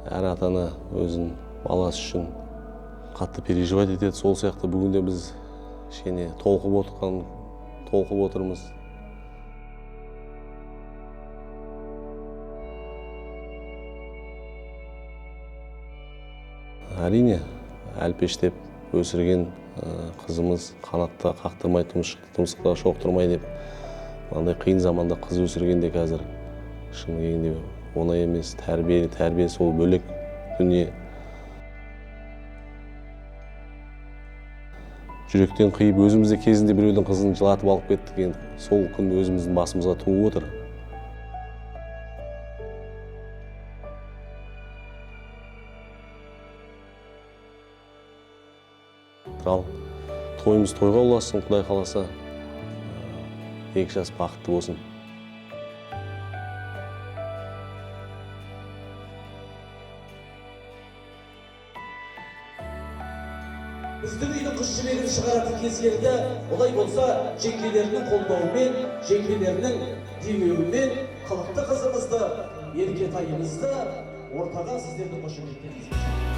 Әр ата-ана өзінің баласы үшін қатты переживать етеді. Сол сияқты бүгінде біз кішкене толқып отырмыз. Әрине, әлпештеп өсірген қызымыз қанатта қақтырмай, тұмсықта шоқтырмай деп, мынандай қиын заманда қыз өсіргенде қазір шын келгенде оңай емес. Тәрбие сол бөлек дүние. Жүректен қиып, өзімізде кезінде біреудің қызын жылатып алып кеттік, енді сол күн өзіміздің басымызға туып отыр. Ал тойымыз тойға ұлассын, Құдай қаласа, екі жас бақытты болсын. Біздің үйдің қыз жібегін шығаратын кез келді. Олай болса, жеңгелерінің қолдауымен, жеңгелерінің демеуімен қылықты қызымызды, еркетайымызды ортаға сіздерді қошеметтеріңізбен